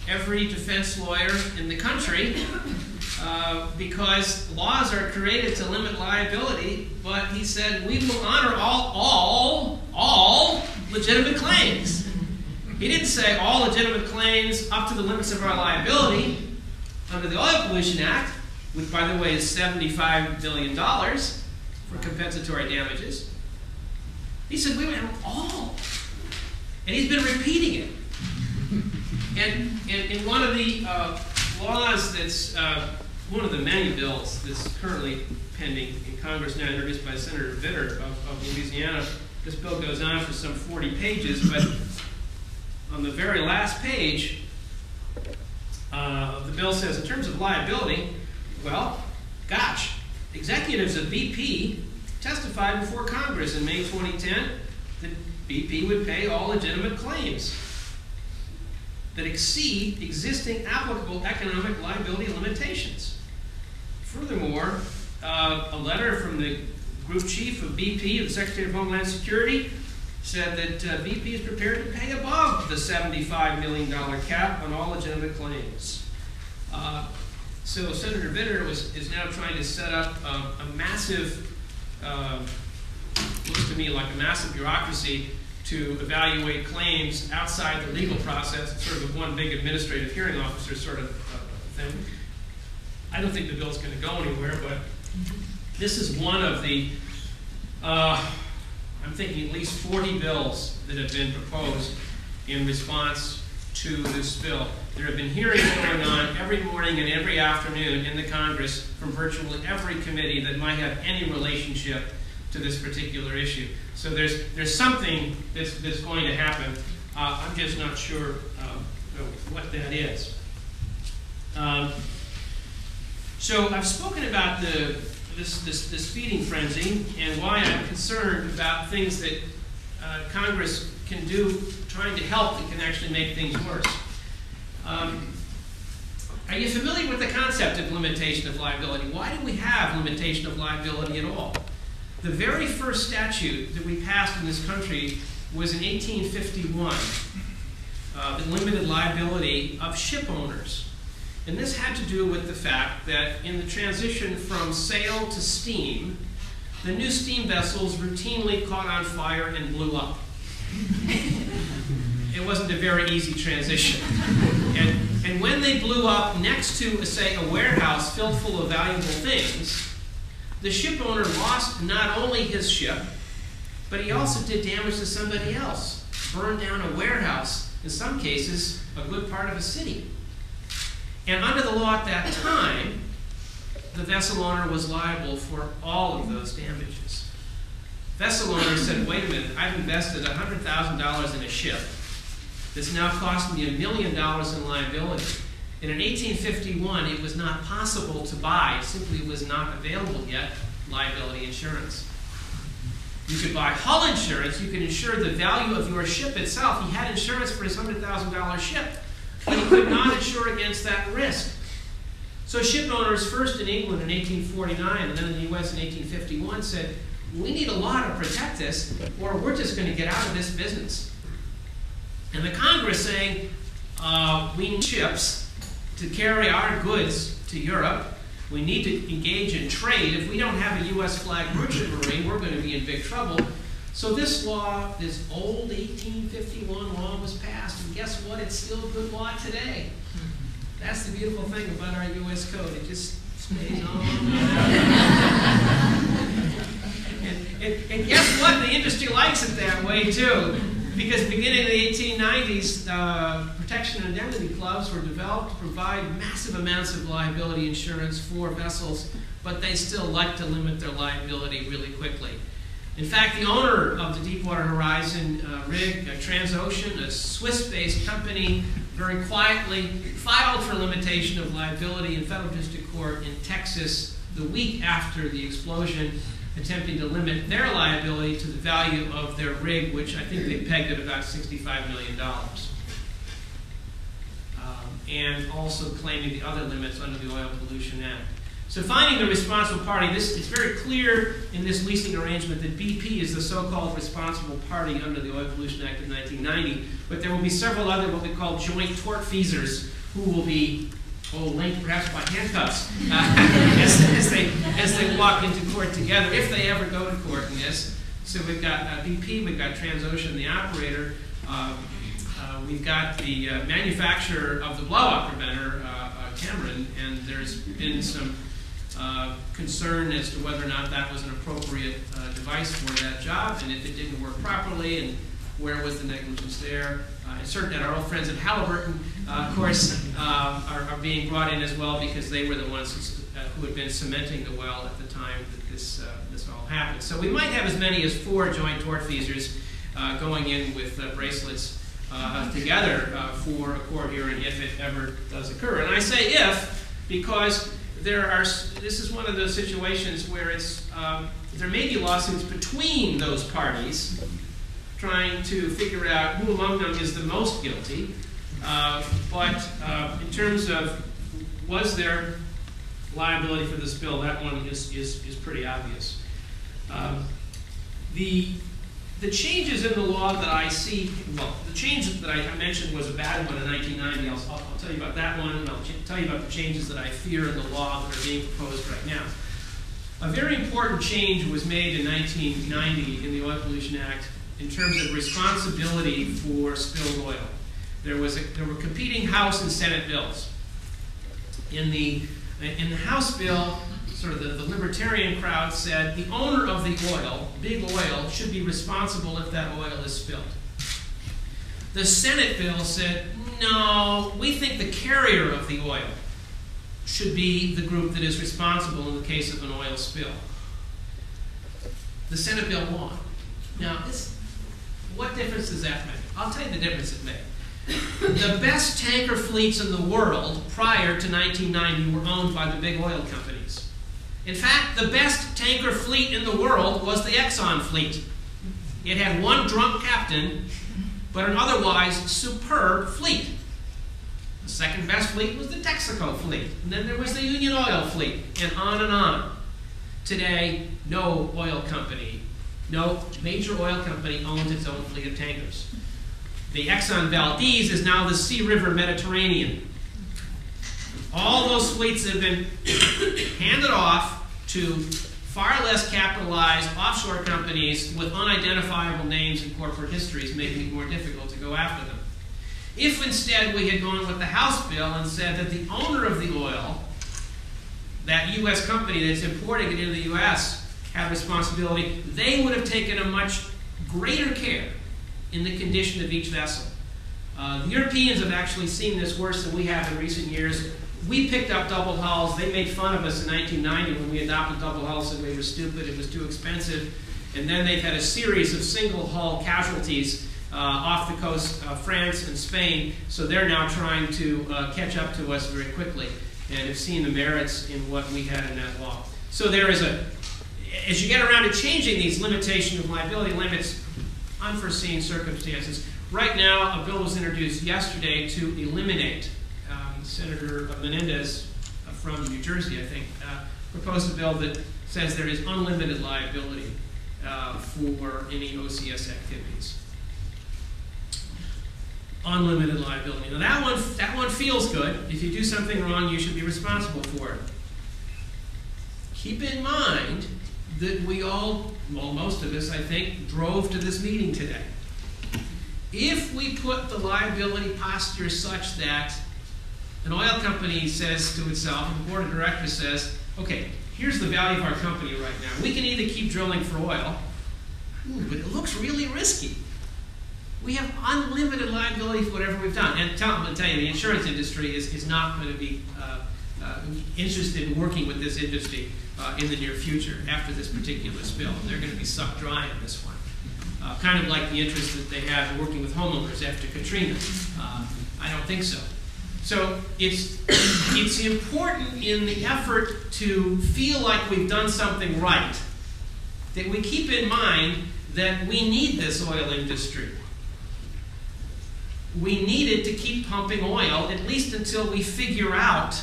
every defense lawyer in the country, because laws are created to limit liability, but he said we will honor all legitimate claims. He didn't say all legitimate claims up to the limits of our liability under the Oil Pollution Act, which by the way is $75 billion for compensatory damages. He said we would have all. And he's been repeating it. And in one of the laws that's, one of the many bills that's currently pending in Congress now, introduced by Senator Vitter of Louisiana, this bill goes on for some 40 pages, but on the very last page, the bill says, in terms of liability, well, gosh, executives of BP testified before Congress in May 2010 that BP would pay all legitimate claims that exceed existing applicable economic liability limitations. Furthermore, a letter from the group chief of BP, the Secretary of Homeland Security, said that BP is prepared to pay above the $75 million cap on all legitimate claims. So Senator Vitter is now trying to set up a massive, looks to me like a massive bureaucracy to evaluate claims outside the legal process. It's sort of a one big administrative hearing officer sort of thing. I don't think the bill's going to go anywhere, but this is one of the, I'm thinking at least 40 bills that have been proposed in response to this bill. There have been hearings going on every morning and every afternoon in the Congress from virtually every committee that might have any relationship to this particular issue. So there's something that's going to happen. I'm just not sure what that is. So I've spoken about this feeding frenzy and why I'm concerned about things that Congress can do trying to help that can actually make things worse. Are you familiar with the concept of limitation of liability? Why do we have limitation of liability at all? The very first statute that we passed in this country was in 1851, the limited liability of ship owners. And this had to do with the fact that in the transition from sail to steam, the new steam vessels routinely caught on fire and blew up. It wasn't a very easy transition. And when they blew up next to, say, a warehouse filled full of valuable things, the ship owner lost not only his ship, but he also did damage to somebody else, burned down a warehouse, in some cases, a good part of a city. And under the law at that time, the vessel owner was liable for all of those damages. Vessel owner said, wait a minute, I've invested $100,000 in a ship that's now costing me $1 million in liability. And in 1851, it was not possible to buy, simply was not available yet, liability insurance. You could buy hull insurance, you could insure the value of your ship itself. He had insurance for his $100,000 ship, but he could not insure against that risk. So ship owners, first in England in 1849 and then in the US in 1851, said, we need a law to protect this, or we're just going to get out of this business. And the Congress saying, we need ships to carry our goods to Europe. We need to engage in trade. If we don't have a US flag merchant marine, we're going to be in big trouble. So this law, this old 1851 law was passed, and guess what? It's still good law today. That's the beautiful thing about our US code. It just stays on. And guess what? The industry likes it that way too. Because beginning in the 1890s, protection and indemnity clubs were developed to provide massive amounts of liability insurance for vessels, but they still like to limit their liability really quickly. In fact, the owner of the Deepwater Horizon rig, Transocean, a Swiss-based company, very quietly filed for limitation of liability in federal district court in Texas the week after the explosion, attempting to limit their liability to the value of their rig, which I think they pegged at about $65 million. And also claiming the other limits under the Oil Pollution Act. So finding the responsible party, it's very clear in this leasing arrangement that BP is the so-called responsible party under the Oil Pollution Act of 1990, but there will be several other what we call joint tortfeasors who will be linked perhaps by handcuffs as they walk into court together, if they ever go to court in this. So we've got BP, we've got Transocean, the operator, we've got the manufacturer of the blow-up preventer, Cameron, and there's been some concern as to whether or not that was an appropriate device for that job, and if it didn't work properly, and where was the negligence there. And certainly our old friends at Halliburton, of course, are being brought in as well, because they were the ones who had been cementing the well at the time that this all happened. So we might have as many as 4 joint tortfeasors going in with bracelets together for a court hearing if it ever does occur. And I say if because this is one of those situations where there may be lawsuits between those parties trying to figure out who among them is the most guilty. But in terms of was there liability for the spill, that one is pretty obvious. The changes in the law that I see, well, the change that I mentioned was a bad one in 1990. I'll tell you about that one, and I'll tell you about the changes that I fear in the law that are being proposed right now. A very important change was made in 1990 in the Oil Pollution Act in terms of responsibility for spilled oil. There were competing House and Senate bills. In the House bill, sort of the libertarian crowd said the owner of the oil, big oil, should be responsible if that oil is spilled. The Senate bill said, no, we think the carrier of the oil should be the group that is responsible in the case of an oil spill. The Senate bill won. Now, what difference does that make? I'll tell you the difference it made. The best tanker fleets in the world prior to 1990 were owned by the big oil companies. In fact, the best tanker fleet in the world was the Exxon fleet. It had one drunk captain, but an otherwise superb fleet. The second best fleet was the Texaco fleet. And then there was the Union Oil fleet, and on and on. Today, no oil company No major oil company owns its own fleet of tankers. The Exxon Valdez is now the Sea River Mediterranean. All those fleets have been handed off to far less capitalized offshore companies with unidentifiable names and corporate histories, making it more difficult to go after them. If instead we had gone with the House bill and said that the owner of the oil, that U.S. company that's importing it into the U.S., had responsibility, they would have taken a much greater care in the condition of each vessel. The Europeans have actually seen this worse than we have in recent years. We picked up double hulls. They made fun of us in 1990 when we adopted double hulls, said we were stupid, it was too expensive. And then they've had a series of single hull casualties off the coast of France and Spain, so they're now trying to catch up to us very quickly and have seen the merits in what we had in that law. So there is as you get around to changing these limitation of liability limits, unforeseen circumstances. Right now, a bill was introduced yesterday to eliminate, Senator Menendez from New Jersey, I think, proposed a bill that says there is unlimited liability for any OCS activities. Unlimited liability. Now that one feels good. If you do something wrong, you should be responsible for it. Keep in mind that we all, well, most of us, I think, drove to this meeting today. If we put the liability posture such that an oil company says to itself, and the board of directors says, okay, here's the value of our company right now. We can either keep drilling for oil, but it looks really risky. We have unlimited liability for whatever we've done. And I'm going to tell you, the insurance industry is not going to be interested in working with this industry in the near future after this particular spill. They're going to be sucked dry on this one. Kind of like the interest that they have in working with homeowners after Katrina. I don't think so. So it's important in the effort to feel like we've done something right that we keep in mind that we need this oil industry. We need it to keep pumping oil, at least until we figure out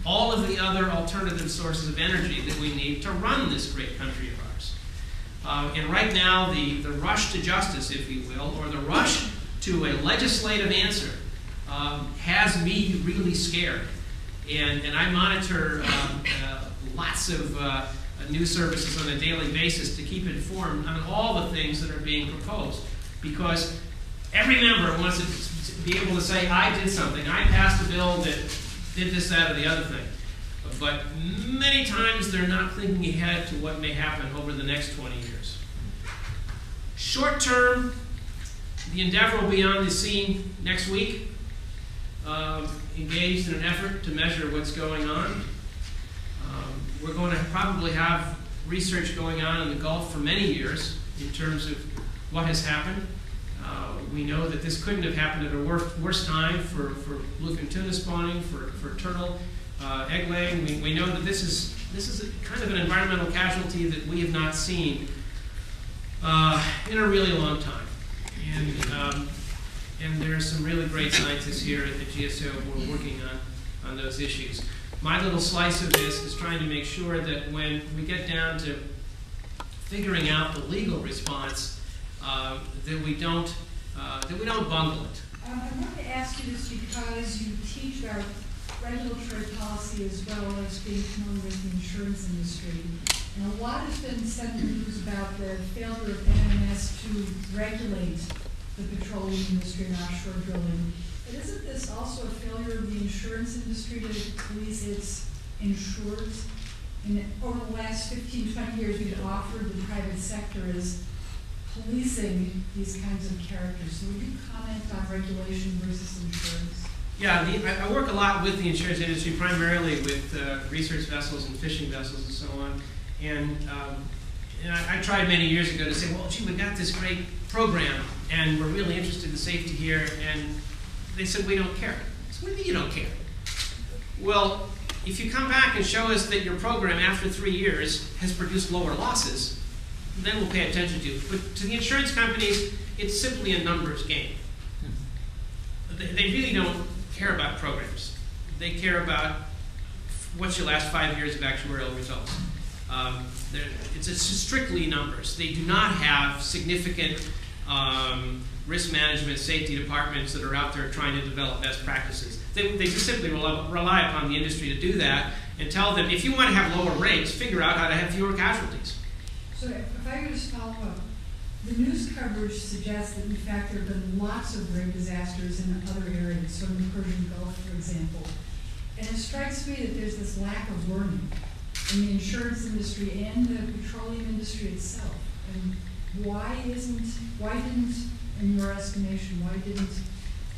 all of the other alternative sources of energy that we need to run this great country of ours. And right now, the rush to justice, if you will, or the rush to a legislative answer has me really scared. And I monitor lots of news services on a daily basis to keep informed on all the things that are being proposed. Because every member wants to be able to say, I did something. I passed a bill that did this, that, or the other thing. But many times they're not thinking ahead to what may happen over the next 20 years. Short term, the Endeavor will be on the scene next week, engaged in an effort to measure what's going on. We're going to probably have research going on in the Gulf for many years in terms of what has happened. We know that this couldn't have happened at a worse time for bluefin tuna spawning, for turtle egg laying. We know that this is a kind of an environmental casualty that we have not seen in a really long time. And there are some really great scientists here at the GSO who are working on those issues. My little slice of this is trying to make sure that when we get down to figuring out the legal response, that we don't bungle it. I want to ask you this because you teach about regulatory policy as well as being familiar with the insurance industry. And a lot has been said in the news about the failure of NMS to regulate the petroleum industry and offshore drilling. But isn't this also a failure of the insurance industry to police its insureds? And over the last 15, 20 years, we've offered the private sector as policing these kinds of characters. So would you comment on regulation versus insurance? Yeah, I work a lot with the insurance industry, primarily with research vessels and fishing vessels and so on. And I tried many years ago to say, well, gee, we've got this great program, and we're really interested in safety here. And they said, we don't care. I said, what do you mean you don't care? Well, if you come back and show us that your program, after 3 years, has produced lower losses, then we'll pay attention to you. But to the insurance companies, it's simply a numbers game. They really don't care about programs. They care about what's your last 5 years of actuarial results. It's strictly numbers. They do not have significant risk management, safety departments that are out there trying to develop best practices. They just simply rely upon the industry to do that and tell them, if you want to have lower rates, figure out how to have fewer casualties. So if I could just follow up, the news coverage suggests that in fact there have been lots of rig disasters in other areas, from the Persian Gulf, for example. And it strikes me that there's this lack of learning in the insurance industry and the petroleum industry itself. And why didn't, in your estimation, why didn't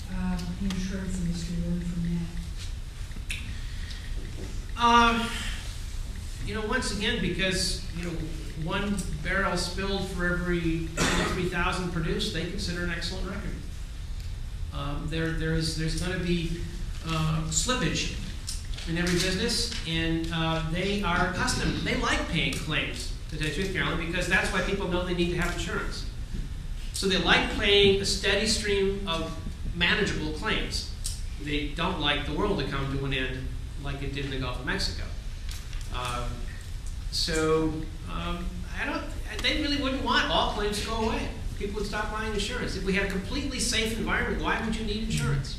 the insurance industry learn from that? Once again, because, 1 barrel spilled for every 3,000 produced, they consider an excellent record. There's going to be slippage in every business, and they are accustomed. They like paying claims, to tell you the truth, Carolyn, because that's why people know they need to have insurance. So they like paying a steady stream of manageable claims. They don't like the world to come to an end like it did in the Gulf of Mexico. They really wouldn't want all claims to go away. People would stop buying insurance. If we had a completely safe environment, why would you need insurance?